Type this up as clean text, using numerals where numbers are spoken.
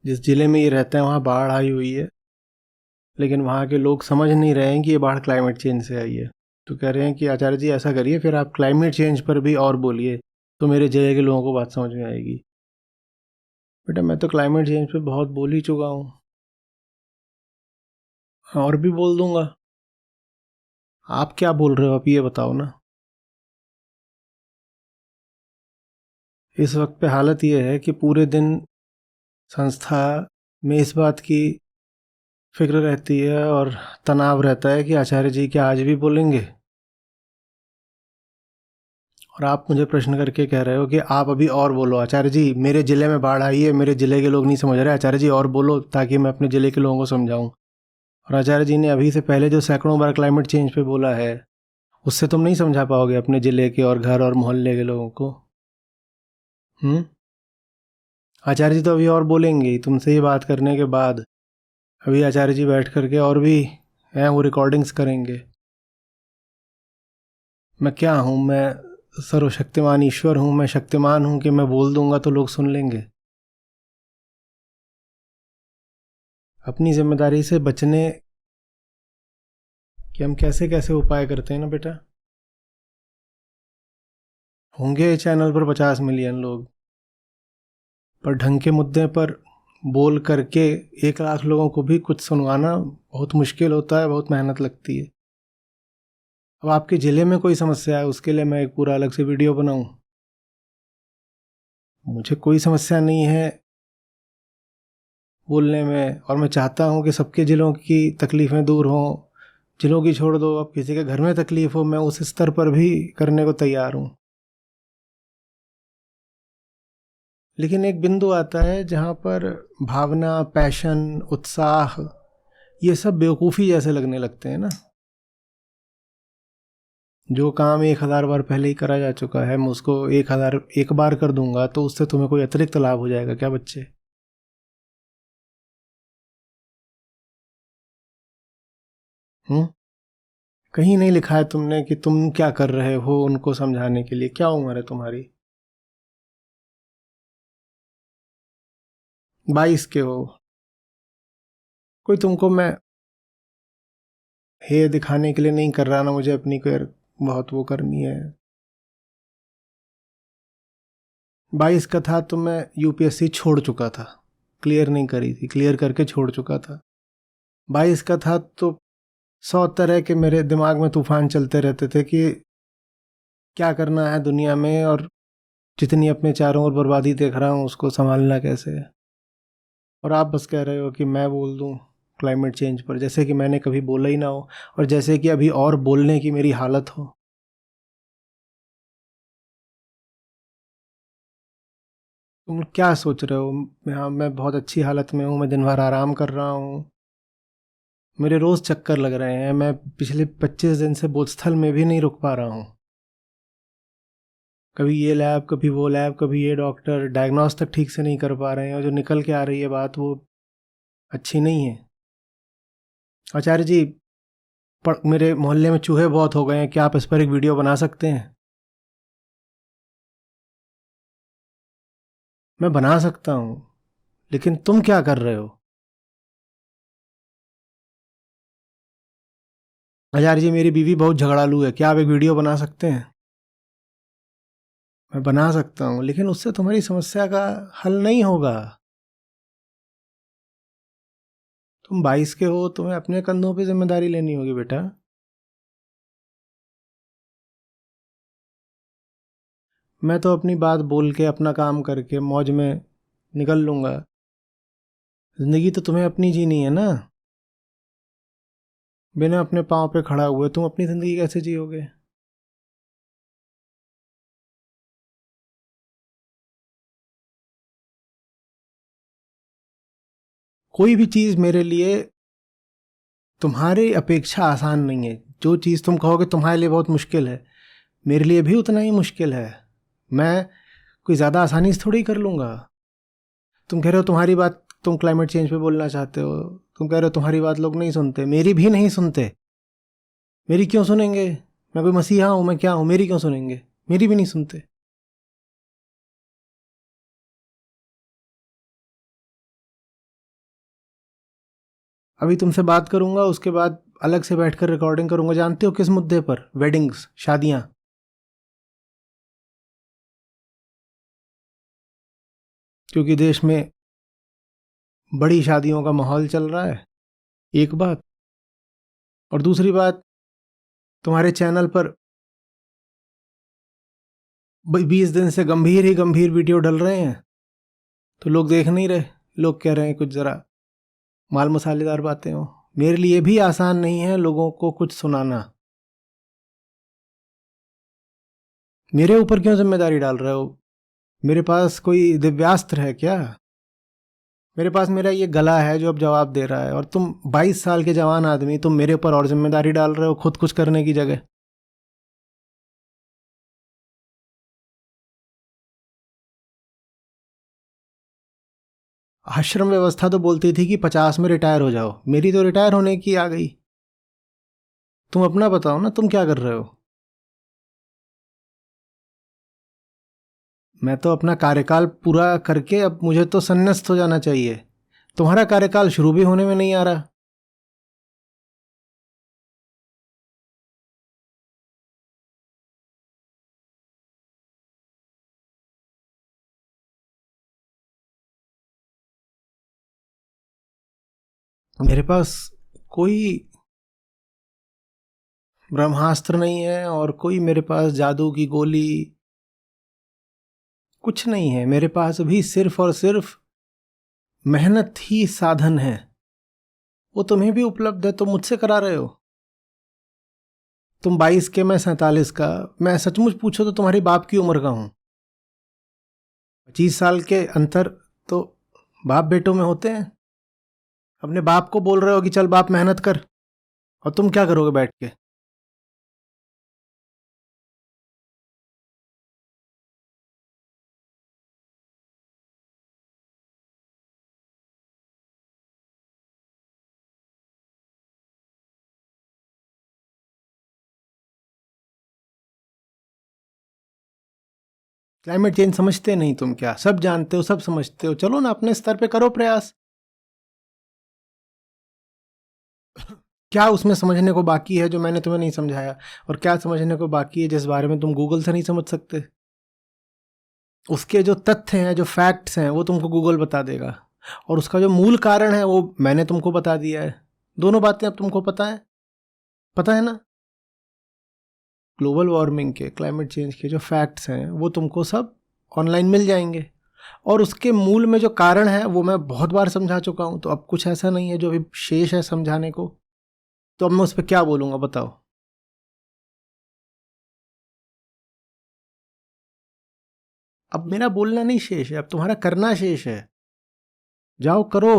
जिस ज़िले में ये रहते हैं वहाँ बाढ़ आई हुई है, लेकिन वहाँ के लोग समझ नहीं रहे हैं कि ये बाढ़ क्लाइमेट चेंज से आई है। तो कह रहे हैं कि आचार्य जी ऐसा करिए, फिर आप क्लाइमेट चेंज पर भी और बोलिए, तो मेरे ज़िले के लोगों को बात समझ में आएगी। बेटा मैं तो क्लाइमेट चेंज पे बहुत बोल ही चुका हूँ, और भी बोल दूंगा। आप क्या बोल रहे हो, आप ये बताओ ना। इस वक्त पे हालत ये है कि पूरे दिन संस्था में इस बात की फिक्र रहती है और तनाव रहता है कि आचार्य जी क्या आज भी बोलेंगे, और आप मुझे प्रश्न करके कह रहे हो कि आप अभी और बोलो। आचार्य जी मेरे ज़िले में बाढ़ आई है, मेरे ज़िले के लोग नहीं समझ रहे, आचार्य जी और बोलो ताकि मैं अपने ज़िले के लोगों को समझाऊं। और आचार्य जी ने अभी से पहले जो सैकड़ों बार क्लाइमेट चेंज पे बोला है, उससे तुम नहीं समझा पाओगे अपने ज़िले के और घर और मोहल्ले के लोगों को। आचार्य जी तो अभी और बोलेंगे ही तुमसे ये बात करने के बाद। अभी आचार्य जी बैठ करके और भी हैं वो रिकॉर्डिंग्स करेंगे। मैं क्या हूँ, मैं सर्वशक्तिमान ईश्वर हूँ, मैं शक्तिमान हूँ कि मैं बोल दूंगा तो लोग सुन लेंगे। अपनी जिम्मेदारी से बचने कि हम कैसे कैसे उपाय करते हैं ना बेटा। होंगे चैनल पर 50 मिलियन लोग, पर ढंग के मुद्दे पर बोल करके 1 लाख लोगों को भी कुछ सुनवाना बहुत मुश्किल होता है, बहुत मेहनत लगती है। अब आपके ज़िले में कोई समस्या है, उसके लिए मैं एक पूरा अलग से वीडियो बनाऊं? मुझे कोई समस्या नहीं है बोलने में, और मैं चाहता हूं कि सबके ज़िलों की तकलीफ़ें दूर हों। ज़िलों की छोड़ दो, अब किसी के घर में तकलीफ़ हो, मैं उस स्तर पर भी करने को तैयार हूं। लेकिन एक बिंदु आता है जहां पर भावना, पैशन, उत्साह, ये सब बेवकूफ़ी जैसे लगने लगते हैं ना। जो काम 1000 बार पहले ही करा जा चुका है, मैं उसको 1001 बार कर दूंगा तो उससे तुम्हें कोई अतिरिक्त लाभ हो जाएगा क्या बच्चे? हम्म कहीं नहीं लिखा है तुमने कि तुम क्या कर रहे हो उनको समझाने के लिए। क्या उम्र है तुम्हारी? 22 के हो। कोई तुमको मैं हे दिखाने के लिए नहीं कर रहा ना, मुझे अपनी कोई बहुत वो करनी है। 22 का था तो मैं यूपीएससी छोड़ चुका था, क्लियर नहीं करी थी, क्लियर करके छोड़ चुका था। 22 का था तो 100 तरह के मेरे दिमाग में तूफान चलते रहते थे कि क्या करना है दुनिया में, और जितनी अपने चारों ओर बर्बादी देख रहा हूँ उसको संभालना कैसे है। और आप बस कह रहे हो कि मैं बोल दूँ क्लाइमेट चेंज पर, जैसे कि मैंने कभी बोला ही ना हो, और जैसे कि अभी और बोलने की मेरी हालत हो। तुम क्या सोच रहे हो? हाँ मैं बहुत अच्छी हालत में हूँ, मैं दिन भर आराम कर रहा हूँ, मेरे रोज़ चक्कर लग रहे हैं, मैं पिछले 25 दिन से बोधस्थल में भी नहीं रुक पा रहा हूँ। कभी ये लैब, कभी वो लैब, कभी ये डॉक्टर, डायग्नोस तक ठीक से नहीं कर पा रहे हैं, और जो निकल के आ रही है बात वो अच्छी नहीं है। आचार्य जी मेरे मोहल्ले में चूहे बहुत हो गए हैं, क्या आप इस पर एक वीडियो बना सकते हैं? मैं बना सकता हूँ, लेकिन तुम क्या कर रहे हो? आचार्य जी मेरी बीवी बहुत झगड़ालू है, क्या आप एक वीडियो बना सकते हैं? मैं बना सकता हूँ, लेकिन उससे तुम्हारी समस्या का हल नहीं होगा। तुम 22 के हो, तुम्हें अपने कंधों पे जिम्मेदारी लेनी होगी बेटा। मैं तो अपनी बात बोल के, अपना काम करके मौज में निकल लूंगा। जिंदगी तो तुम्हें अपनी जीनी है ना। बिना अपने पाँव पे खड़ा हुए तुम अपनी जिंदगी कैसे जियोगे? कोई भी चीज़ मेरे लिए तुम्हारी अपेक्षा आसान नहीं है। जो चीज़ तुम कहोगे तुम्हारे लिए बहुत मुश्किल है, मेरे लिए भी उतना ही मुश्किल है। मैं कोई ज़्यादा आसानी से थोड़ी कर लूँगा। तुम कह रहे हो तुम्हारी बात, तुम क्लाइमेट चेंज पे बोलना चाहते हो, तुम कह रहे हो तुम्हारी बात लोग नहीं सुनते, मेरी भी नहीं सुनते। मेरी क्यों सुनेंगे? मैं कोई मसीहा हूँ? मैं क्या हूँ, मेरी क्यों सुनेंगे? मेरी भी नहीं सुनते। अभी तुमसे बात करूंगा, उसके बाद अलग से बैठकर रिकॉर्डिंग करूंगा। जानते हो किस मुद्दे पर? वेडिंग्स, शादियां। क्योंकि देश में बड़ी शादियों का माहौल चल रहा है, एक बात। और दूसरी बात, तुम्हारे चैनल पर 20 दिन से गंभीर ही गंभीर वीडियो डल रहे हैं, तो लोग देख नहीं रहे। लोग कह रहे हैं कुछ ज़रा माल मसालेदार बातें हो। मेरे लिए भी आसान नहीं है लोगों को कुछ सुनाना। मेरे ऊपर क्यों जिम्मेदारी डाल रहे हो? मेरे पास कोई दिव्यास्त्र है क्या? मेरे पास मेरा ये गला है जो अब जवाब दे रहा है, और तुम 22 साल के जवान आदमी, तुम मेरे ऊपर और जिम्मेदारी डाल रहे हो खुद कुछ करने की जगह। आश्रम व्यवस्था तो बोलती थी कि 50 में रिटायर हो जाओ, मेरी तो रिटायर होने की आ गई। तुम अपना बताओ ना, तुम क्या कर रहे हो? मैं तो अपना कार्यकाल पूरा करके अब मुझे तो संन्यास्त हो जाना चाहिए। तुम्हारा कार्यकाल शुरू भी होने में नहीं आ रहा। मेरे पास कोई ब्रह्मास्त्र नहीं है, और कोई मेरे पास जादू की गोली कुछ नहीं है। मेरे पास भी सिर्फ और सिर्फ मेहनत ही साधन है। वो तुम्हें भी उपलब्ध है, तुम मुझसे करा रहे हो। तुम 22 के, मैं 47 का। मैं सचमुच पूछो तो तुम्हारी बाप की उम्र का हूं। 25 साल के अंतर तो बाप बेटों में होते हैं। अपने बाप को बोल रहे हो कि चल बाप मेहनत कर, और तुम क्या करोगे बैठ के? क्लाइमेट चेंज समझते नहीं तुम क्या? सब जानते हो, सब समझते हो। चलो ना अपने स्तर पे करो प्रयास। क्या उसमें समझने को बाकी है जो मैंने तुम्हें नहीं समझाया? और क्या समझने को बाकी है जिस बारे में तुम गूगल से नहीं समझ सकते? उसके जो तथ्य हैं, जो फैक्ट्स हैं, वो तुमको गूगल बता देगा। और उसका जो मूल कारण है वो मैंने तुमको बता दिया है। दोनों बातें अब तुमको पता है। पता है ना? ग्लोबल वार्मिंग के, क्लाइमेट चेंज के जो फैक्ट्स हैं वो तुमको सब ऑनलाइन मिल जाएंगे। और उसके मूल में जो कारण है वो मैं बहुत बार समझा चुका हूं। तो अब कुछ ऐसा नहीं है जो अभी शेष है समझाने को। तो अब मैं उस पर क्या बोलूंगा बताओ? अब मेरा बोलना नहीं शेष है, अब तुम्हारा करना शेष है। जाओ करो।